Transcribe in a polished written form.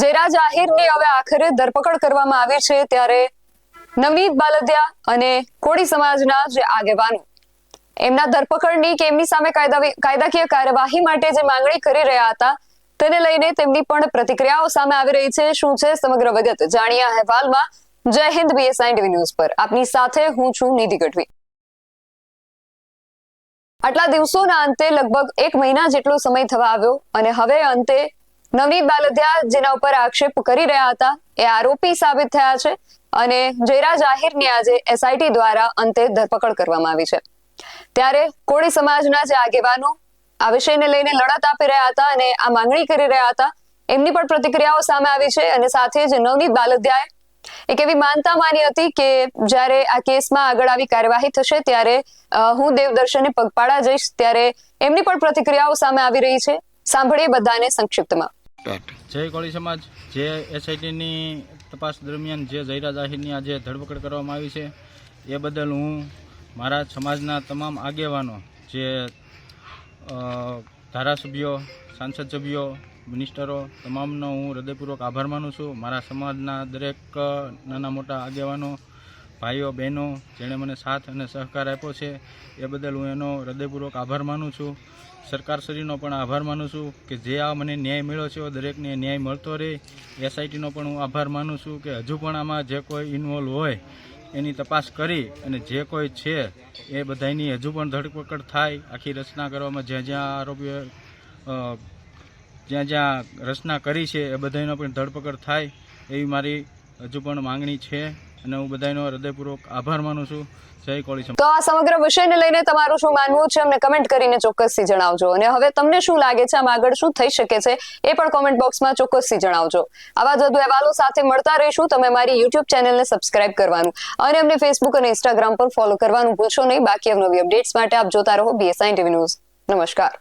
જેરા જાહેરની હવે આખરે ધરપકડ કરવામાં આવી છે, ત્યારે નવનીત બાલદિયા અને કોળી સમાજના જે આગેવાનો એમના ધરપકડની કે એમની સામે કાયદાકીય કાર્યવાહી માટે જે માંગણી કરી રહ્યા હતા તેને લઈને તેમની પણ પ્રતિક્રિયાઓ સામે આવી રહી છે. શું છે સમગ્ર વિગત જાણીએ આ અહેવાલમાં. જય હિન્દ, BSI TV ન્યૂઝ પર આપની સાથે હું છું નિધિ ગઢવી. આટલા દિવસોના અંતે લગભગ 1 મહિના જેટલો સમય થવા આવ્યો અને હવે અંતે નવનીત બાલદિયા જેના ઉપર આક્ષેપ કરી રહ્યા હતા એ આરોપી સાબિત થયા છે અને જેરા જાહેરની આજે SIT દ્વારા અંતે ધરપકડ કરવામાં આવી છે. ત્યારે કોળી સમાજના જે આગેવાનો આ વિષયને લઈને લડત આપી રહ્યા હતા અને આ માંગણી કરી રહ્યા હતા, એમની પણ પ્રતિક્રિયાઓ સામે આવી છે. અને સાથે જ નવનીત બાલદિયાએ એક એવી માનતા માની હતી કે જ્યારે આ કેસમાં આગળ આવી કાર્યવાહી થશે ત્યારે હું દેવદર્શને પગપાળા જઈશ. ત્યારે એમની પણ પ્રતિક્રિયાઓ સામે આવી રહી છે. સાંભળીએ બધાને સંક્ષિપ્તમાં. જય કોળી સમાજ, જે SITની તપાસ દરમિયાન જે જયરા જાહેરની આજે ધરપકડ કરવામાં આવી છે એ બદલ હું મારા સમાજના તમામ આગેવાનો, જે ધારાસભ્યો, સાંસદ સભ્યો, મિનિસ્ટરો, તમામનો હું હૃદયપૂર્વક આભાર માનું છું. મારા સમાજના દરેક નાના મોટા આગેવાનો, ભાઈઓ બહેનો જેણે મને સાથ અને સહકાર આપ્યો છે એ બદલ હું એનો હૃદયપૂર્વક આભાર માનું છું. સરકારશ્રીનો પણ આભાર માનું છું કે જે આ મને ન્યાય મળ્યો છે દરેકને ન્યાય મળતો રહે. SITનો પણ હું આભાર માનું છું કે હજુ પણ આમાં જે કોઈ ઇન્વોલ્વ હોય એની તપાસ કરી અને જે કોઈ છે એ બધાની હજુ પણ ધરપકડ થાય. આખી રચના કરવામાં જ્યાં જ્યાં આરોપીઓ જ્યાં જ્યાં રચના કરી છે એ બધાનો પણ ધરપકડ થાય એવી મારી હજુ પણ માંગણી છે અને હું બધાનો હૃદયપૂર્વક આભાર માનું છું. જય કોળી સમાજ. તો આ સમગ્ર વિષયને લઈને તમારું શું માનવું છે અમને કમેન્ટ કરીને ચોક્કસથી જણાવજો. અને હવે તમને શું લાગે છે આમાં આગળ શું થઈ શકે છે એ પણ કોમેન્ટ બોક્સમાં ચોક્કસથી જણાવજો. આવા જ વધુ અહેવાલો સાથે મળતા રહીશું. તમે મારી YouTube ચેનલને સબસ્ક્રાઇબ કરવાનું અને અમને Facebook અને Instagram પર ફોલો કરવાનું ભૂલશો નહીં. બાકી નવી અપડેટ્સ માટે આપ જોતા રહો BSI TV ન્યૂઝ. નમસ્કાર.